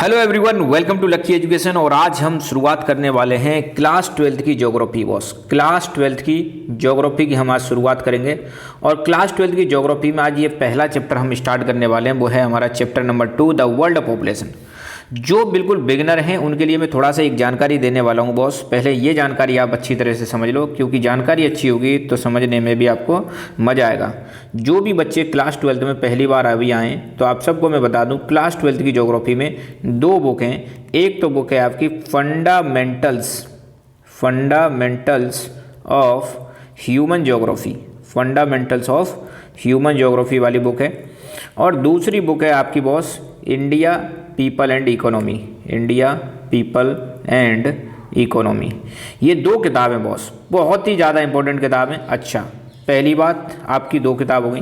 Hello everyone, welcome to Lucky Education. और आज हम शुरुआत करने वाले हैं क्लास 12th की ज्योग्राफी। बॉस, क्लास 12th की ज्योग्राफी की हम आज शुरुआत करेंगे। और क्लास 12th की ज्योग्राफी में आज ये पहला चैप्टर हम स्टार्ट करने वाले हैं, वो है हमारा chapter number 2, the world population. जो बिल्कुल बिगिनर हैं उनके लिए मैं थोड़ा सा एक जानकारी देने वाला हूँ बॉस। पहले ये जानकारी आप अच्छी तरह से समझ लो, क्योंकि जानकारी अच्छी होगी तो समझने में भी आपको मज़ा आएगा। जो भी बच्चे क्लास 12th में पहली बार अभी आएँ तो आप सबको मैं बता दूँ, क्लास 12th की ज्योग्राफी में दो बुक हैं। एक तो बुक है आपकी fundamentals of human geography, fundamentals of human geography वाली बुक है। और दूसरी बुक है आपकी boss India people and economy, India people and economy. ये दो किताबें बॉस बहुत ही ज़्यादा इंपॉर्टेंट किताब हैं। अच्छा, पहली बात आपकी दो किताब हो गई।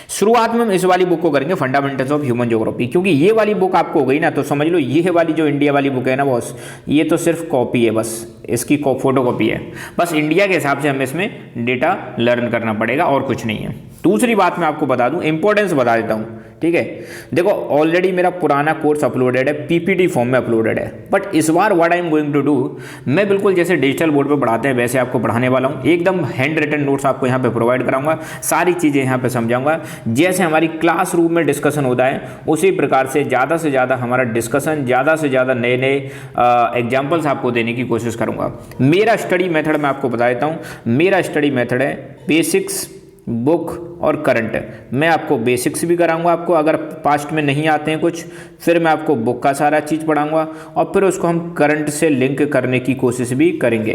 शुरुआत में हम इस वाली बुक को करेंगे, फंडामेंटल्स ऑफ ह्यूमन ज्योग्राफी, क्योंकि ये वाली बुक आपको हो गई ना, तो समझ लो ये वाली जो इंडिया वाली बुक है ना बॉस, ये तो सिर्फ कॉपी है, बस इसकी फोटो कॉपी है। बस इंडिया के हिसाब से हमें इसमें डेटा लर्न करना पड़ेगा और कुछ नहीं है। दूसरी बात मैं आपको बता दूं, इंपॉर्टेंस बता देता हूं, ठीक है। देखो, ऑलरेडी मेरा पुराना कोर्स अपलोडेड है, पीपीटी फॉर्म में अपलोडेड है। बट इस बार what I am going to do, मैं बिल्कुल जैसे डिजिटल बोर्ड पे पढ़ाते हैं वैसे आपको पढ़ाने वाला हूँ। एकदम हैंड रिटन नोट्स आपको यहाँ पे प्रोवाइड कराऊंगा, सारी चीज़ें यहाँ पे समझाऊंगा। जैसे हमारी क्लासरूम में डिस्कशन होता है उसी प्रकार से ज़्यादा हमारा डिस्कशन, ज़्यादा से ज़्यादा नए नए एग्जाम्पल्स आपको देने की कोशिश करूँगा। मेरा स्टडी मेथड मैं आपको बता देता हूँ। मेरा स्टडी मेथड है बेसिक्स, बुक और करंट। मैं आपको बेसिक्स भी कराऊंगा, आपको अगर पास्ट में नहीं आते हैं कुछ, फिर मैं आपको बुक का सारा चीज़ पढ़ाऊंगा और फिर उसको हम करंट से लिंक करने की कोशिश भी करेंगे।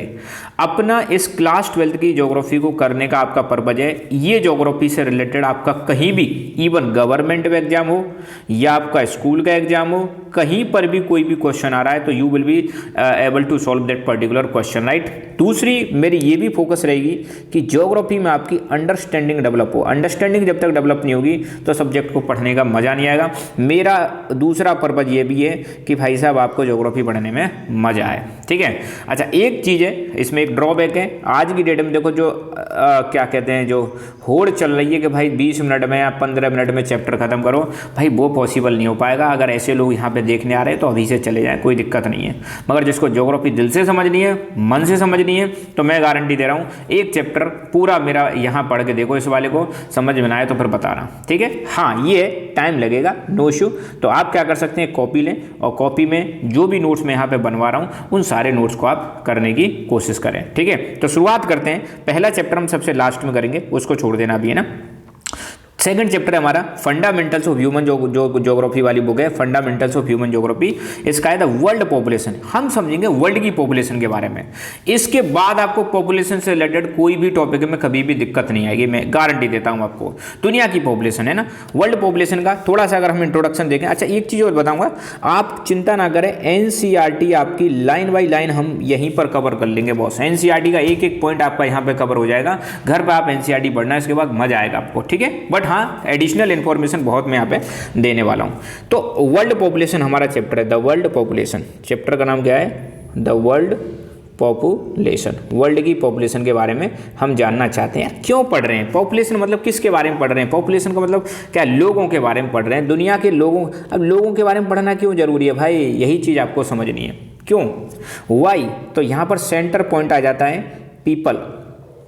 अपना इस क्लास 12th की ज्योग्राफी को करने का आपका पर्पज है, ये ज्योग्राफी से रिलेटेड आपका कहीं भी, इवन गवर्नमेंट में एग्जाम हो या आपका स्कूल का एग्जाम हो, कहीं पर भी कोई भी क्वेश्चन आ रहा है तो you will be able to solve that particular question, right. दूसरी मेरी ये भी फोकस रहेगी कि ज्योग्राफी में आपकी अंडरस्टैंडिंग डेवलप हो। अंडरस्टैंडिंग जब तक डेवलप नहीं होगी तो सब्जेक्ट को पढ़ने का मज़ा नहीं आएगा। मेरा दूसरा पर्पज ये भी है कि भाई साहब आपको ज्योग्राफी पढ़ने में मज़ा आए, ठीक है। अच्छा, एक चीज़ है इसमें, एक ड्रॉबैक है। आज की डेट में देखो जो क्या कहते हैं, जो होड़ चल रही है कि भाई 20 मिनट में या 15 मिनट में चैप्टर खत्म करो, भाई वो पॉसिबल नहीं हो पाएगा। अगर ऐसे लोग यहाँ पे देखने आ रहे हैं तो अभी से चले जाएं, कोई दिक्कत नहीं है। मगर जिसको ज्योग्राफी दिल से समझनी है, मन से समझनी है, तो मैं गारंटी दे रहा हूँ एक चैप्टर पूरा मेरा यहाँ पढ़ के देखो, इस वाले को समझ में आए तो फिर बता रहा, ठीक है। हाँ, ये टाइम लगेगा, नो इशू। तो आप क्या कर सकते हैं, कॉपी लें और कॉपी में जो भी नोट्स मैं यहाँ पे बनवा रहा हूँ उन सारे नोट्स को आप करने की कोशिश करें, ठीक है। तो शुरुआत करते हैं। पहला चैप्टर हम सबसे लास्ट में करेंगे, उसको छोड़ देना भी है ना। सेकंड चैप्टर है हमारा फंडामेंटल्स ऑफ ह्यूमन ज्योग्राफी वाली बुक है, फंडामेंटल्स ऑफ ह्यूमन ज्योग्राफी। इसका है द वर्ल्ड पॉपुलेशन। हम समझेंगे वर्ल्ड की पॉपुलेशन के बारे में। इसके बाद आपको पॉपुलेशन से रिलेटेड कोई भी टॉपिक में कभी भी दिक्कत नहीं आएगी, मैं गारंटी देता हूं आपको। दुनिया की पॉपुलेशन है ना, वर्ल्ड पॉपुलेशन का थोड़ा सा अगर हम इंट्रोडक्शन देखें। अच्छा, एक चीज़ और बताऊंगा, आप चिंता ना करें, एनसीईआरटी आपकी लाइन बाई लाइन हम यहीं पर कवर कर लेंगे बॉस। एनसीईआरटी का एक एक पॉइंट आपका यहाँ पे कवर हो जाएगा। घर पर आप एनसीईआरटी पढ़ना, इसके बाद मजा आएगा आपको, ठीक है। बट हाँ, एडिशनल इंफॉर्मेशन बहुत मैं यहाँ पे देने वाला हूँ। तो वर्ल्ड पॉपुलेशन हमारा चैप्टर है, द वर्ल्ड पॉपुलेशन। चैप्टर का नाम क्या है, द वर्ल्ड पॉपुलेशन। वर्ल्ड की पॉपुलेशन के बारे में हम जानना चाहते हैं। क्यों पढ़ रहे हैं पॉपुलेशन, मतलब किसके बारे में पढ़ रहे हैं? पॉपुलेशन का मतलब क्या, लोगों के बारे में पढ़ रहे हैं, दुनिया के लोगों। अब लोगों के बारे में पढ़ना क्यों जरूरी है भाई, यही चीज़ आपको समझनी है। क्यों, वाई, तो यहाँ पर सेंटर पॉइंट आ जाता है पीपल।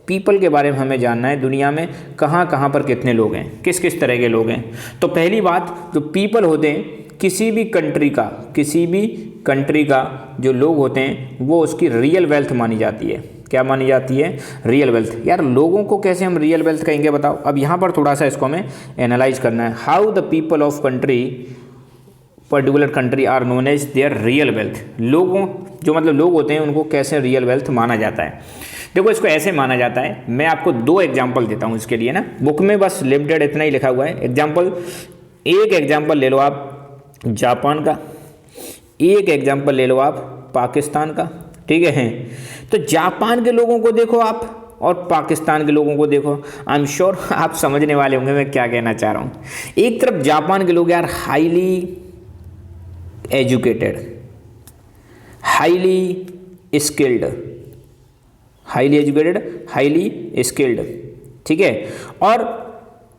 पीपल के बारे में हमें जानना है, दुनिया में कहाँ कहाँ पर कितने लोग हैं, किस किस तरह के लोग हैं। तो पहली बात, जो पीपल होते हैं किसी भी कंट्री का जो लोग होते हैं वो उसकी रियल वेल्थ मानी जाती है। क्या मानी जाती है, रियल वेल्थ। यार लोगों को कैसे हम रियल वेल्थ कहेंगे बताओ। अब यहाँ पर थोड़ा सा इसको हमें एनालाइज करना है। How the people of country, particular country are known as their real wealth. लोगों, जो मतलब लोग होते हैं उनको कैसे रियल वेल्थ माना जाता है। देखो, इसको ऐसे माना जाता है, मैं आपको दो एग्जाम्पल देता हूँ इसके लिए ना। बुक में बस लिमिटेड इतना ही लिखा हुआ है एग्जाम्पल। एक एग्जाम्पल ले लो आप जापान का, एक एग्जाम्पल ले लो आप पाकिस्तान का, ठीक है। तो जापान के लोगों को देखो आप और पाकिस्तान के लोगों को देखो, आई एम श्योर आप समझने वाले होंगे मैं क्या कहना चाह रहा हूँ। एक तरफ जापान के लोग यार highly educated, highly skilled, highly educated, highly skilled, ठीक है। और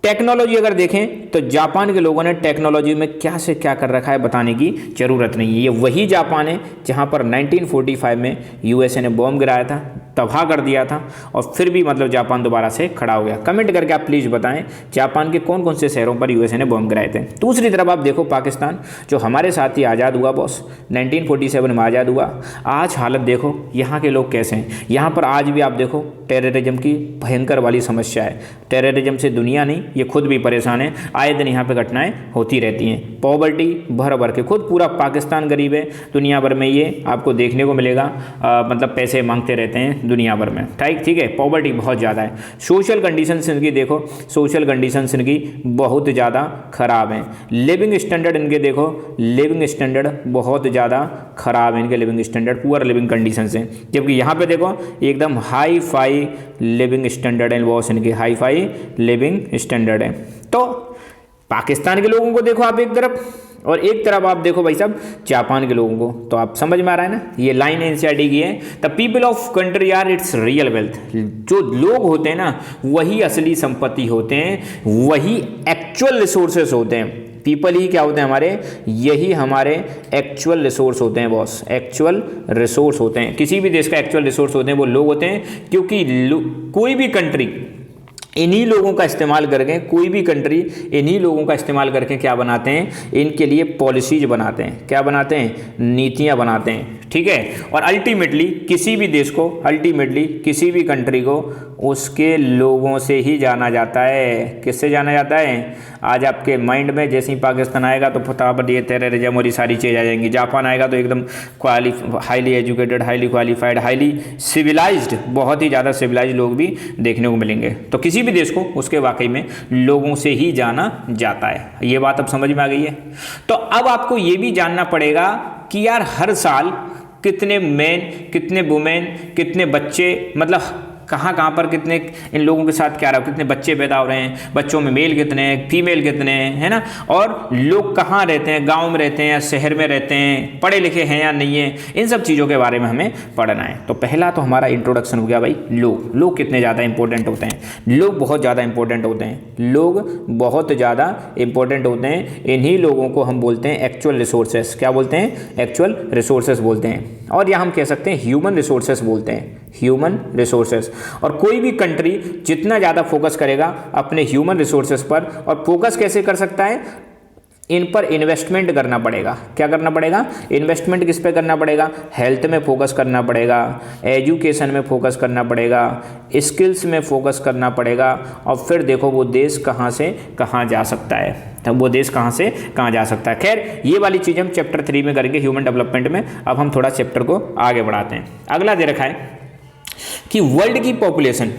टेक्नोलॉजी अगर देखें तो जापान के लोगों ने टेक्नोलॉजी में क्या से क्या कर रखा है बताने की ज़रूरत नहीं है। ये वही जापान है जहाँ पर 1945 में यूएसए ने बॉम्ब गिराया था, तबाह कर दिया था, और फिर भी मतलब जापान दोबारा से खड़ा हो गया। कमेंट करके आप प्लीज़ बताएं जापान के कौन कौन से शहरों पर यूएसए ने बॉम्ब गिराए थे। दूसरी तरफ आप देखो पाकिस्तान, जो हमारे साथ ही आज़ाद हुआ बॉस, 1947 में आज़ाद हुआ। आज हालत देखो यहाँ के लोग कैसे हैं। यहाँ पर आज भी आप देखो टेररिज्म की भयंकर वाली समस्या है। टेररिज्म से दुनिया नहीं, ये खुद भी परेशान है। आए दिन यहाँ पे घटनाएं होती रहती हैं। पॉवर्टी भर भर के, खुद पूरा पाकिस्तान गरीब है। दुनिया भर में ये आपको देखने को मिलेगा, मतलब पैसे मांगते रहते हैं दुनिया भर में। ठीक है, पॉवर्टी बहुत ज़्यादा है। सोशल कंडीशंस इनकी देखो, सोशल कंडीशंस इनकी बहुत ज़्यादा ख़राब हैं। लिविंग स्टैंडर्ड इनके देखो, लिविंग स्टैंडर्ड बहुत ज़्यादा ख़राब है इनके, living standard poor leaving conditions हैं। जबकि यहाँ पे देखो एकदम हाई फाई लिविंग स्टैंडर्ड है, बॉस इनकी हाई फाई लिविंग स्टैंडर्ड है। तो पाकिस्तान के लोगों को देखो आप एक तरफ, और एक तरफ आप देखो भाई साहब जापान के लोगों को, तो आप समझ में आ रहा है ना। ये लाइन एनसीईआरटी की है, the people of country are its real wealth. जो लोग होते हैं ना वही असली संपत्ति होते हैं, वही एक्चुअल रिसोर्सेस होते हैं। पीपल ही क्या होते हैं हमारे, यही हमारे एक्चुअल रिसोर्स होते हैं बॉस, एक्चुअल रिसोर्स होते हैं। किसी भी देश का एक्चुअल रिसोर्स होते हैं वो लोग होते हैं, क्योंकि कोई भी कंट्री इन्हीं लोगों का इस्तेमाल करके, कोई भी कंट्री इन्हीं लोगों का इस्तेमाल करके क्या बनाते हैं, इनके लिए पॉलिसीज बनाते हैं। क्या बनाते हैं, नीतियां बनाते हैं। ठीक है, और अल्टीमेटली किसी भी देश को, अल्टीमेटली किसी भी कंट्री को उसके लोगों से ही जाना जाता है। किससे जाना जाता है? आज आपके माइंड में जैसे ही पाकिस्तान आएगा तो फटाफट ये टेररिज्म और ये सारी चीज़ें आ जाएंगी। जापान आएगा तो एकदम highly educated, highly qualified, highly civilised, बहुत ही ज़्यादा सिविलाइज्ड लोग भी देखने को मिलेंगे। तो किसी भी देश को उसके वाकई में लोगों से ही जाना जाता है। ये बात अब समझ में आ गई है। तो अब आपको ये भी जानना पड़ेगा कि यार हर साल कितने मैन, कितने वुमेन, कितने बच्चे, मतलब कहाँ कहाँ पर कितने इन लोगों के साथ क्या रहा, कितने बच्चे पैदा हो रहे हैं, बच्चों में मेल कितने हैं, फीमेल कितने हैं, है ना। और लोग कहाँ रहते हैं, गांव में रहते हैं या शहर में रहते हैं, पढ़े लिखे हैं या नहीं है, इन सब चीज़ों के बारे में हमें पढ़ना है। तो पहला तो हमारा इंट्रोडक्शन हो गया भाई, लोग कितने ज़्यादा इंपॉर्टेंट होते हैं। लोग बहुत ज़्यादा इंपॉर्टेंट होते हैं, लोग बहुत ज़्यादा इंपॉर्टेंट होते हैं। इन्हीं लोगों को हम बोलते हैं एक्चुअल रिसोर्सेस। क्या बोलते हैं? एक्चुअल रिसोर्सेस बोलते हैं। और या हम कह सकते हैं ह्यूमन रिसोर्सेस बोलते हैं, ह्यूमन रिसोर्सेस। और कोई भी कंट्री जितना ज़्यादा फोकस करेगा अपने ह्यूमन रिसोर्सेस पर, और फोकस कैसे कर सकता है, इन पर इन्वेस्टमेंट करना पड़ेगा। क्या करना पड़ेगा? इन्वेस्टमेंट किस पे करना पड़ेगा? हेल्थ में फोकस करना पड़ेगा, एजुकेशन में फोकस करना पड़ेगा, स्किल्स में फोकस करना पड़ेगा। और फिर देखो वो देश कहाँ से कहाँ जा सकता है, तब वो देश कहाँ से कहाँ जा सकता है। खैर ये वाली चीज़ हम चैप्टर 3 में करेंगे, ह्यूमन डेवलपमेंट में। अब हम थोड़ा चैप्टर को आगे बढ़ाते हैं। अगला दे रखा है कि वर्ल्ड की पॉपुलेशन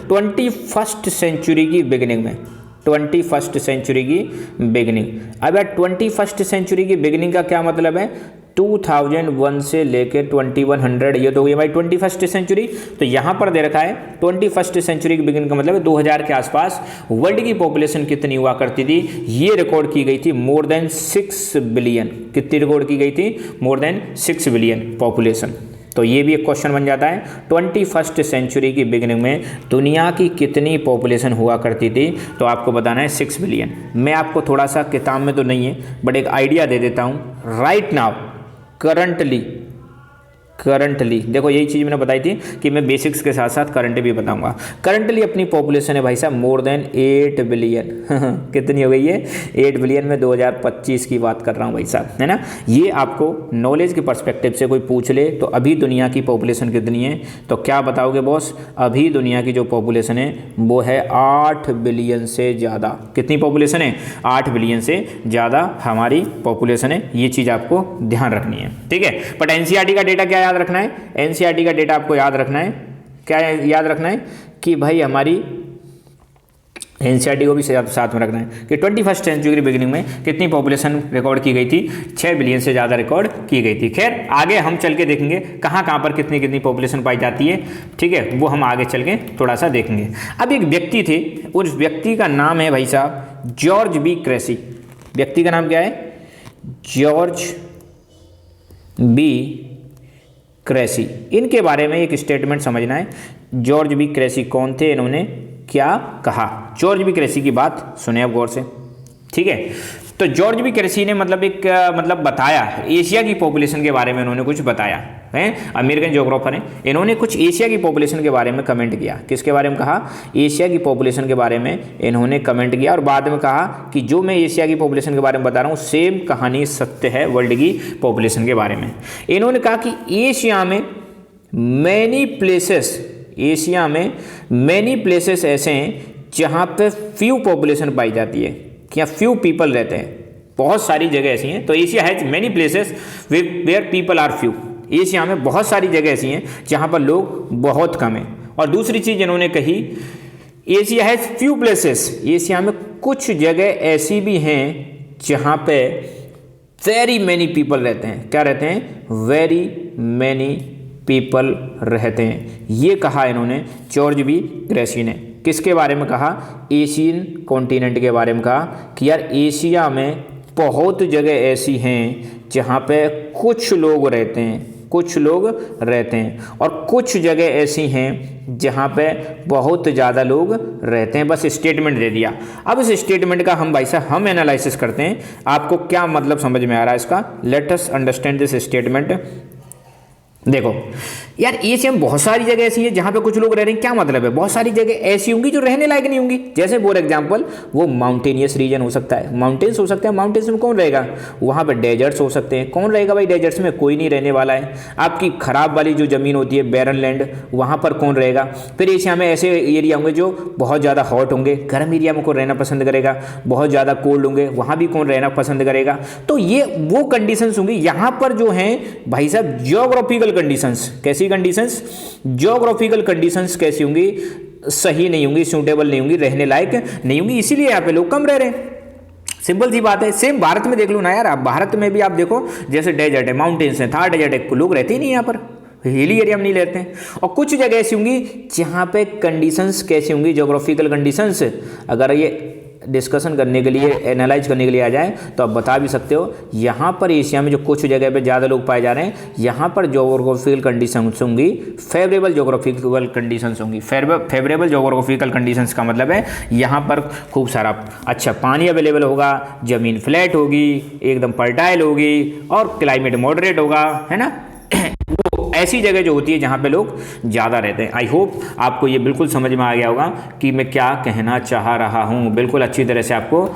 21st सेंचुरी की बिगिनिंग में, 21st सेंचुरी की बिगिनिंग। अब यार 21st सेंचुरी की बिगिनिंग का क्या मतलब है? 2001 से लेकर 2100, ये तो हो गई भाई 21st सेंचुरी। तो यहाँ पर दे रखा है 21st सेंचुरी की बिगिनिंग का मतलब है 2000 के आसपास वर्ल्ड की पॉपुलेशन कितनी हुआ करती थी। ये रिकॉर्ड की गई थी मोर देन 6 बिलियन। कितनी रिकॉर्ड की गई थी? More than 6 billion population. तो ये भी एक क्वेश्चन बन जाता है, 21st सेंचुरी की बिगिनिंग में दुनिया की कितनी पॉपुलेशन हुआ करती थी। तो आपको बताना है 6 बिलियन। मैं आपको थोड़ा सा, किताब में तो नहीं है बट एक आइडिया दे देता हूँ। राइट नाउ करंटली देखो, यही चीज़ मैंने बताई थी कि मैं बेसिक्स के साथ साथ करंट भी बताऊंगा। करंटली अपनी पॉपुलेशन है भाई साहब मोर देन 8 बिलियन। कितनी हो गई है? 8 बिलियन में 2025 की बात कर रहा हूँ भाई साहब, है ना। ये आपको नॉलेज के पर्सपेक्टिव से कोई पूछ ले तो अभी दुनिया की पॉपुलेशन कितनी है, तो क्या बताओगे बॉस? अभी दुनिया की जो पॉपुलेशन है वो है 8 बिलियन से ज़्यादा। कितनी पॉपुलेशन है? 8 बिलियन से ज़्यादा हमारी पॉपुलेशन है। ये चीज़ आपको ध्यान रखनी है, ठीक है। बट एनसीईआरटी का डेटा क्या याद रखना है? एनसीईआरटी का डेटा आपको याद रखना है, क्या याद रखना है कि भाई हमारी एनसीईआरटी को भी साथ में रखना है कि 21st सेंचुरी की बिगिनिंग में कितनी पॉपुलेशन रिकॉर्ड की गई थी। 6 बिलियन से ज़्यादा रिकॉर्ड की गई थी। खैर आगे हम चल के देखेंगे कहाँ कहाँ पर कितनी कितनी पॉपुलेशन पाई जाती है, ठीक है, वो हम आगे चल के थोड़ा सा देखेंगे। अब एक व्यक्ति थे, उस व्यक्ति का नाम है भाई साहब जॉर्ज बी क्रेसी। व्यक्ति का नाम क्या है? George B Cressey. इनके बारे में एक स्टेटमेंट समझना है। जॉर्ज बी क्रेसी कौन थे? इन्होंने क्या कहा? जॉर्ज बी क्रेसी की बात सुने आप गौर से, ठीक है। तो जॉर्ज बी क्रेसी ने मतलब बताया, एशिया की पॉपुलेशन के बारे में इन्होंने कुछ बताया है। अमेरिकन ज्योग्राफर हैं, इन्होंने कुछ एशिया की पॉपुलेशन के बारे में कमेंट किया। किसके बारे में कहा? एशिया की पॉपुलेशन के बारे में इन्होंने कमेंट किया और बाद में कहा कि जो मैं एशिया की पॉपुलेशन के बारे में बता रहा हूँ सेम कहानी सत्य है वर्ल्ड की पॉपुलेशन के बारे में। इन्होंने कहा कि एशिया में मैनी प्लेसेस ऐसे हैं जहाँ पे फ्यू पॉपुलेशन पाई जाती है, या फ्यू पीपल रहते हैं। बहुत सारी जगह ऐसी हैं। तो Asia has many places where people are few. Asia में बहुत सारी जगह ऐसी हैं जहाँ पर लोग बहुत कम हैं। और दूसरी चीज़ इन्होंने कही, Asia has few places, Asia में कुछ जगह ऐसी भी हैं जहाँ पे वेरी मैनी पीपल रहते हैं। क्या रहते हैं? वेरी मैनी पीपल रहते हैं। ये कहा इन्होंने जॉर्ज बी क्रेसी ने। किसके बारे में कहा? एशियन कॉन्टिनेंट के बारे में कहा कि यार एशिया में बहुत जगह ऐसी हैं जहाँ पे कुछ लोग रहते हैं, और कुछ जगह ऐसी हैं जहाँ पे बहुत ज़्यादा लोग रहते हैं। बस स्टेटमेंट दे दिया। अब इस स्टेटमेंट का हम भाई साहब हम एनालिसिस करते हैं। आपको क्या मतलब समझ में आ रहा है इसका? Let us understand this statement. देखो यार, एशिया में बहुत सारी जगह ऐसी है जहाँ पे कुछ लोग रह रहे हैं। क्या मतलब है? बहुत सारी जगह ऐसी होंगी जो रहने लायक नहीं होंगी। जैसे फॉर एग्जांपल वो माउंटेनियस रीजन हो सकता है, माउंटेन्स हो सकते हैं। माउंटेन्स में कौन रहेगा? वहाँ पे डेजर्ट्स हो सकते हैं। कौन रहेगा भाई डेजर्ट्स में? कोई नहीं रहने वाला है। आपकी खराब वाली जो ज़मीन होती है बैरन लैंड, वहाँ पर कौन रहेगा? फिर एशिया में ऐसे एरिया होंगे जो बहुत ज़्यादा हॉट होंगे, गर्म एरिया में कौन रहना पसंद करेगा? बहुत ज़्यादा कोल्ड होंगे, वहाँ भी कौन रहना पसंद करेगा? तो ये वो कंडीशंस होंगी यहाँ पर जो हैं भाई साहब जियोग्राफिकल कंडीशंस। कैसी कंडीशंस? जियोग्राफिकल कंडीशंस कैसी होंगी? सही नहीं होंगी, सूटेबल नहीं होंगी, रहने लायक नहीं होंगी, इसीलिए यहाँ पे लोग कम रह रहे हैं। सिंपल सी बात है। सेम भारत में देख लो ना यार, आप भारत में भी आप देखो, जैसे डेजर्ट है, माउंटेन्स है, थार डेजर्ट है, लोग रहते ही नहीं यहाँ पर, हिली एरिया में नहीं रहते हैं। और कुछ जगह ऐसी होंगी जहाँ पे कंडीशंस कैसी होंगी? Geographical conditions. अगर ये डिस्कशन करने के लिए, एनालाइज करने के लिए आ जाए तो आप बता भी सकते हो, यहाँ पर एशिया में जो कुछ जगह पे ज़्यादा लोग पाए जा रहे हैं, यहाँ पर जोग्राफिकल कंडीशंस होंगी, फेवरेबल जोग्राफिकल कंडीशंस होंगी। फेवरेबल जोग्राफिकल कंडीशंस का मतलब है यहाँ पर खूब सारा अच्छा पानी अवेलेबल होगा, ज़मीन फ्लैट होगी, एकदम फर्टाइल होगी, और क्लाइमेट मॉडरेट होगा, है ना। वो ऐसी जगह जो होती है जहाँ पे लोग ज़्यादा रहते हैं। आई होप आपको ये बिल्कुल समझ में आ गया होगा कि मैं क्या कहना चाह रहा हूँ। बिल्कुल अच्छी तरह से आपको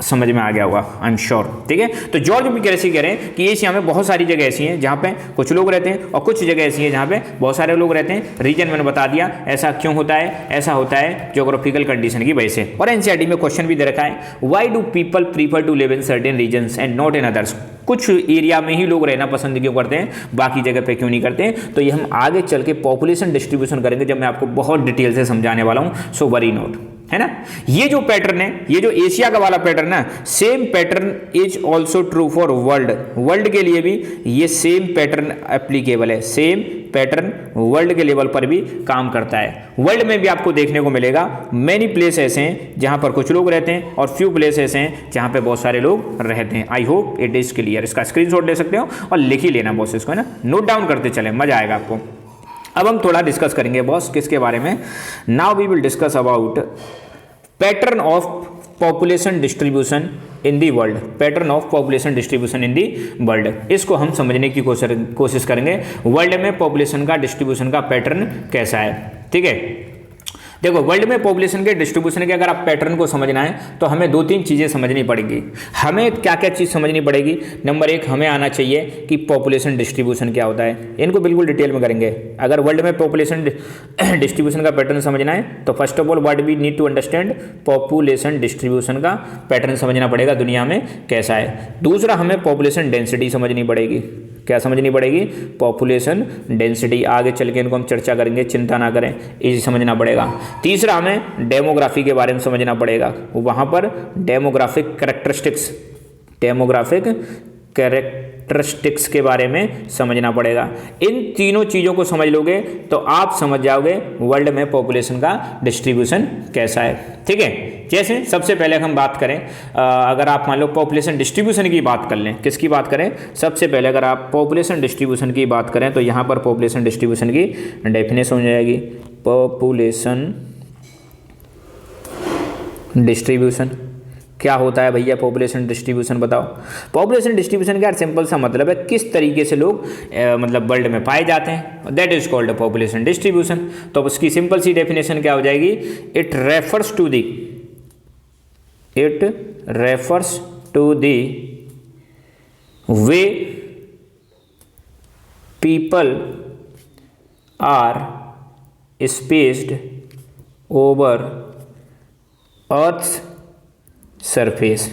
समझ में आ गया होगा, आई एम श्योर। ठीक है, तो जॉर्ज बी क्रेसी कह रहे हैं कि एशिया में बहुत सारी जगह ऐसी हैं जहाँ पे कुछ लोग रहते हैं और कुछ जगह ऐसी हैं जहाँ पे बहुत सारे लोग रहते हैं। रीजन मैंने बता दिया। ऐसा क्यों होता है? ऐसा होता है ज्योग्राफिकल कंडीशन की वजह से। और एनसीईआरटी में क्वेश्चन भी दे रखा है, why do people prefer to live in certain regions and not in others. कुछ एरिया में ही लोग रहना पसंद क्यों करते हैं, बाकी जगह पे क्यों नहीं करते हैं? तो ये हम आगे चल के पॉपुलेशन डिस्ट्रीब्यूशन करेंगे, जब मैं आपको बहुत डिटेल से समझाने वाला हूँ। सो वरी नोट, है ना। ये जो पैटर्न है, ये जो एशिया का वाला पैटर्न है, same pattern is also true for world. World के लिए भी ये सेम पैटर्न एप्लीकेबल है। सेम पैटर्न वर्ल्ड के लेवल पर भी काम करता है। वर्ल्ड में भी आपको देखने को मिलेगा मैनी प्लेस ऐसे हैं जहां पर कुछ लोग रहते हैं और फ्यू प्लेस ऐसे हैं जहां पे बहुत सारे लोग रहते हैं। I hope it is clear. इसका स्क्रीनशॉट ले सकते हो और लिख ही लेना बॉस इसको, है ना, नोट डाउन करते चले, मजा आएगा आपको। अब हम थोड़ा डिस्कस करेंगे बॉस किसके बारे में। Now we will discuss about pattern of population distribution in the world. Pattern of population distribution in the world, इसको हम समझने की कोशिश करेंगे। वर्ल्ड में पॉपुलेशन का डिस्ट्रीब्यूशन का पैटर्न कैसा है। ठीक है, देखो वर्ल्ड में पॉपुलेशन के डिस्ट्रीब्यूशन के अगर आप पैटर्न को समझना है तो हमें 2-3 चीज़ें समझनी पड़ेगी। हमें क्या क्या चीज़ समझनी पड़ेगी? नंबर 1, हमें आना चाहिए कि पॉपुलेशन डिस्ट्रीब्यूशन क्या होता है। इनको बिल्कुल डिटेल में करेंगे। अगर वर्ल्ड में पॉपुलेशन डिस्ट्रीब्यूशन का पैटर्न समझना है तो first of all what we need to understand, population distribution का पैटर्न समझना पड़ेगा, दुनिया में कैसा है। दूसरा, हमें पॉपुलेशन डेंसिटी समझनी पड़ेगी। क्या समझनी पड़ेगी? Population density. आगे चल के इनको हम चर्चा करेंगे, चिंता ना करें, इसे समझना पड़ेगा। तीसरा, हमें डेमोग्राफी के बारे में समझना पड़ेगा। वहाँ पर डेमोग्राफिक कैरेक्टरिस्टिक्स के बारे में समझना पड़ेगा। इन तीनों चीज़ों को समझ लोगे तो आप समझ जाओगे वर्ल्ड में पॉपुलेशन का डिस्ट्रीब्यूशन कैसा है। ठीक है, जैसे सबसे पहले हम बात करें, अगर आप मान लो पॉपुलेशन डिस्ट्रीब्यूशन की बात कर लें, किसकी बात करें? सबसे पहले अगर आप पॉपुलेशन डिस्ट्रीब्यूशन की बात करें तो यहाँ पर पॉपुलेशन डिस्ट्रीब्यूशन की डेफिनेशन हो जाएगी, पॉपुलेशन डिस्ट्रीब्यूशन। क्या होता है भैया पॉपुलेशन डिस्ट्रीब्यूशन, बताओ। पॉपुलेशन डिस्ट्रीब्यूशन का सिंपल सा मतलब है किस तरीके से लोग मतलब वर्ल्ड में पाए जाते हैं, that is called population distribution. तो उसकी सिंपल सी डेफिनेशन क्या हो जाएगी, it refers to the way people are spaced over earth's surface।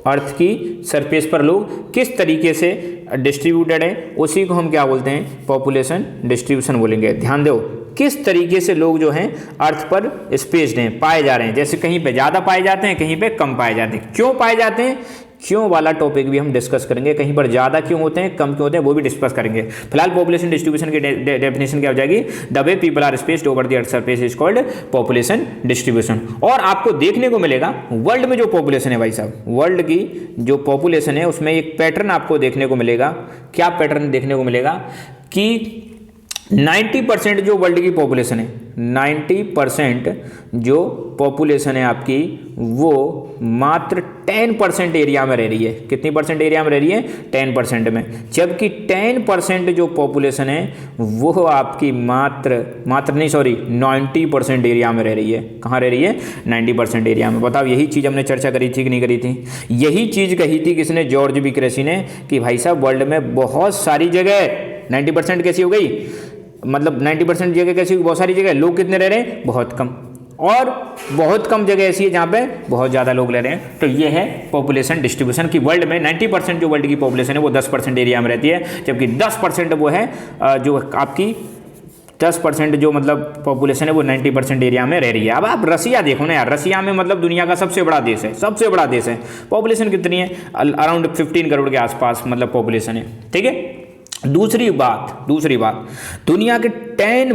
Earth की सरफेस पर लोग किस तरीके से डिस्ट्रीब्यूटेड हैं, उसी को हम क्या बोलते हैं, पॉपुलेशन डिस्ट्रीब्यूशन बोलेंगे। ध्यान दो, किस तरीके से लोग जो हैं अर्थ पर स्पेस्ड हैं, पाए जा रहे हैं। जैसे कहीं पे ज़्यादा पाए जाते हैं, कहीं पे कम पाए जाते हैं। क्यों पाए जाते हैं, क्यों वाला टॉपिक भी हम डिस्कस करेंगे। कहीं पर ज़्यादा क्यों होते हैं, कम क्यों होते हैं, वो भी डिस्कस करेंगे। फिलहाल पॉपुलेशन डिस्ट्रीब्यूशन की डेफिनेशन क्या हो जाएगी, the way people are spaced over the earth surface is called population distribution. और आपको देखने को मिलेगा वर्ल्ड में जो पॉपुलेशन है भाई साहब, वर्ल्ड की जो पॉपुलेशन है उसमें एक पैटर्न आपको देखने को मिलेगा। क्या पैटर्न देखने को मिलेगा कि 90% जो वर्ल्ड की पॉपुलेशन है, 90% जो पॉपुलेशन है आपकी, वो मात्र 10% एरिया में रह रही है। कितनी परसेंट एरिया में रह रही है, 10% में। जबकि 10% जो पॉपुलेशन है वो आपकी मात्र 90% एरिया में रह रही है। कहाँ रह रही है, 90% एरिया में। बताओ, यही चीज़ हमने चर्चा करी थी कि नहीं करी थी। यही चीज़ कही थी किसने, जॉर्ज बी क्रेसी ने, कि भाई साहब वर्ल्ड में बहुत सारी जगह 90% कैसी हो गई, मतलब 90% जगह कैसी, बहुत सारी जगह लोग कितने रह रहे हैं, बहुत कम। और बहुत कम जगह ऐसी है जहाँ पे बहुत ज़्यादा लोग रह रहे हैं। तो ये है पॉपुलेशन डिस्ट्रीब्यूशन की वर्ल्ड में 90% जो वर्ल्ड की पॉपुलेशन है वो 10% एरिया में रहती है, जबकि 10% वो है जो आपकी 10% जो मतलब पॉपुलेशन है वो 90% एरिया में रह रही है। अब आप रसिया देखो ना यार, रसिया में मतलब दुनिया का सबसे बड़ा देश है, सबसे बड़ा देश है। पॉपुलेशन कितनी है, अराउंड 15 करोड़ के आसपास मतलब पॉपुलेशन है। ठीक है। दूसरी बात, दुनिया के 10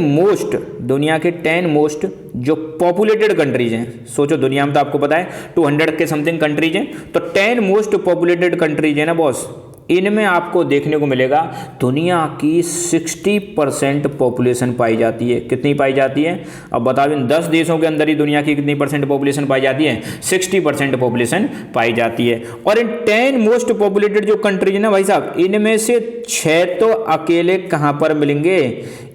मोस्ट जो पॉपुलेटेड कंट्रीज हैं, सोचो दुनिया में तो आपको पता है 200 के समथिंग कंट्रीज हैं, तो 10 मोस्ट पॉपुलेटेड कंट्रीज है ना बॉस, इनमें आपको देखने को मिलेगा दुनिया की 60% पॉपुलेशन पाई जाती है। कितनी पाई जाती है, अब बताओ, इन 10 देशों के अंदर ही दुनिया की कितनी परसेंट पॉपुलेशन पाई जाती है, 60% पॉपुलेशन पाई जाती है। और इन 10 मोस्ट पॉपुलेटेड जो कंट्रीज है ना भाई साहब, इनमें से 6 तो अकेले कहाँ पर मिलेंगे,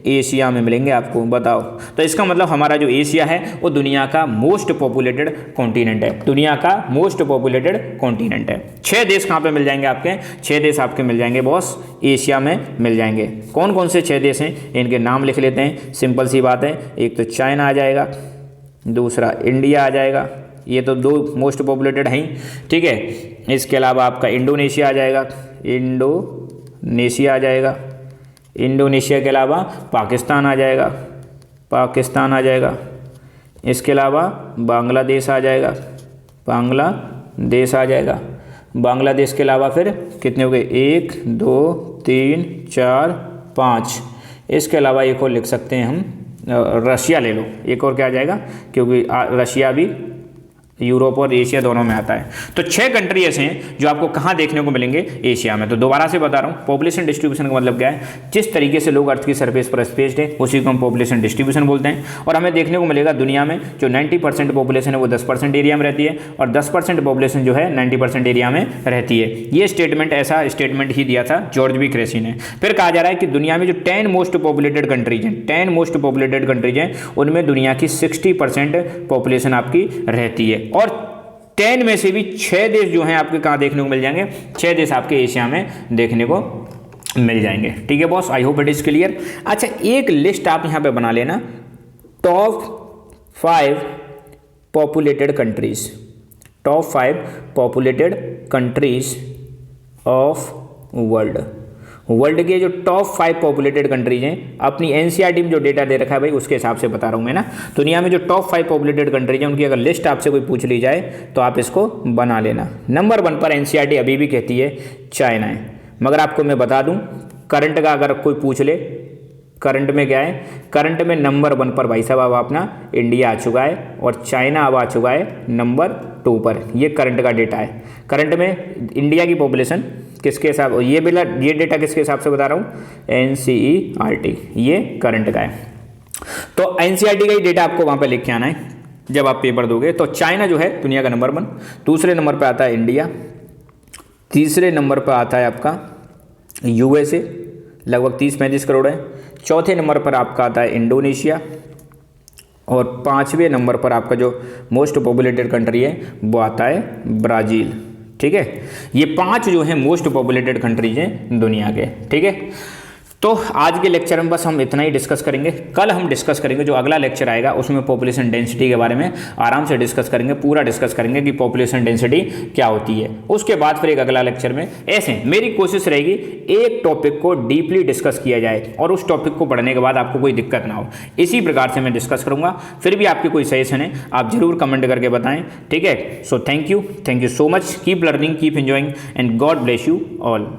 एशिया में मिलेंगे आपको। बताओ, तो इसका मतलब हमारा जो एशिया है वो दुनिया का मोस्ट पॉपुलेटेड कॉन्टिनेंट है, दुनिया का मोस्ट पॉपुलेटेड कॉन्टिनेंट है। 6 देश कहाँ पे मिल जाएंगे आपके, 6 देश आपके मिल जाएंगे बॉस, एशिया में मिल जाएंगे। कौन कौन से 6 देश हैं, इनके नाम लिख लेते हैं, सिंपल सी बात है। एक तो चाइना आ जाएगा, दूसरा इंडिया आ जाएगा, ये तो 2 मोस्ट पॉपुलेटेड हैं, ठीक है। इसके अलावा आपका इंडोनेशिया आ जाएगा, इंडोनेशिया आ जाएगा। इंडोनेशिया के अलावा पाकिस्तान आ जाएगा। इसके अलावा बांग्लादेश आ जाएगा, बांग्लादेश के अलावा फिर कितने हो गए, 1 2 3 4 5। इसके अलावा एक और लिख सकते हैं हम, रशिया ले लो, एक और क्या आ जाएगा, क्योंकि रशिया भी यूरोप और एशिया दोनों में आता है। तो 6 कंट्री ऐसे हैं जो आपको कहाँ देखने को मिलेंगे, एशिया में। तो दोबारा से बता रहा हूँ, पॉपुलेशन डिस्ट्रीब्यूशन का मतलब क्या है, जिस तरीके से लोग अर्थ की सरफेस पर स्पेस्ड है उसी को हम पॉपुलेशन डिस्ट्रीब्यूशन बोलते हैं। और हमें देखने को मिलेगा दुनिया में जो 90% पॉपुलेशन है वो 10% एरिया में रहती है, और 10% पॉपुलेशन जो है 90% एरिया में रहती है। ये ऐसा स्टेटमेंट ही दिया था जॉर्ज बी क्रेसी ने। फिर कहा जा रहा है कि दुनिया में जो 10 मोस्ट पॉपुलेटेड कंट्रीज हैं, उनमें दुनिया की 60% पॉपुलेशन आपकी रहती है। और 10 में से भी 6 देश जो हैं आपके कहाँ देखने को मिल जाएंगे, 6 देश आपके एशिया में देखने को मिल जाएंगे। ठीक है boss, I hope it is clear. अच्छा, एक लिस्ट आप यहाँ पे बना लेना, top 5 populated countries of world के जो टॉप 5 पॉपुलेटेड कंट्रीज हैं, अपनी एनसीईआरटी में जो डेटा दे रखा है भाई उसके हिसाब से बता रहा हूँ मैं ना। दुनिया में जो टॉप 5 पॉपुलेटेड कंट्रीज हैं उनकी अगर लिस्ट आपसे कोई पूछ ली जाए तो आप इसको बना लेना। नंबर 1 पर एनसीईआरटी अभी भी कहती है चाइना है, मगर आपको मैं बता दूँ करंट का अगर कोई पूछ ले, करंट में क्या है, करंट में नंबर 1 पर भाई साहब अब अपना इंडिया आ चुका है और चाइना अब आ चुका है नंबर 2 पर। ये करंट का डेटा है। करंट में इंडिया की पॉपुलेशन किसके हिसाब, ये डेटा किसके हिसाब से बता रहा हूँ, एनसीईआरटी, ये करंट का है। तो एनसीईआरटी का ही डेटा आपको वहाँ पे लिख के आना है। जब आप पेपर दोगे तो चाइना जो है दुनिया का नंबर 1, दूसरे नंबर पर आता है इंडिया, तीसरे नंबर पर आता है आपका यूएसए लगभग 30-35 करोड़ है, चौथे नंबर पर आपका आता है इंडोनेशिया और 5वें नंबर पर आपका जो मोस्ट पॉपुलेटेड कंट्री है वो आता है ब्राज़ील। ठीक है, ये 5 जो है मोस्ट पॉपुलेटेड कंट्रीज हैं दुनिया के। ठीक है, तो आज के लेक्चर में बस हम इतना ही डिस्कस करेंगे। कल हम डिस्कस करेंगे, जो अगला लेक्चर आएगा उसमें पॉपुलेशन डेंसिटी के बारे में आराम से डिस्कस करेंगे, पूरा डिस्कस करेंगे कि पॉपुलेशन डेंसिटी क्या होती है। उसके बाद फिर एक अगला लेक्चर में ऐसे मेरी कोशिश रहेगी एक टॉपिक को डीपली डिस्कस किया जाए और उस टॉपिक को पढ़ने के बाद आपको कोई दिक्कत ना हो, इसी प्रकार से मैं डिस्कस करूँगा। फिर भी आपके कोई सजेशन है आप जरूर कमेंट करके बताएं। ठीक है, so thank you so much, keep learning, keep enjoying and God bless you all.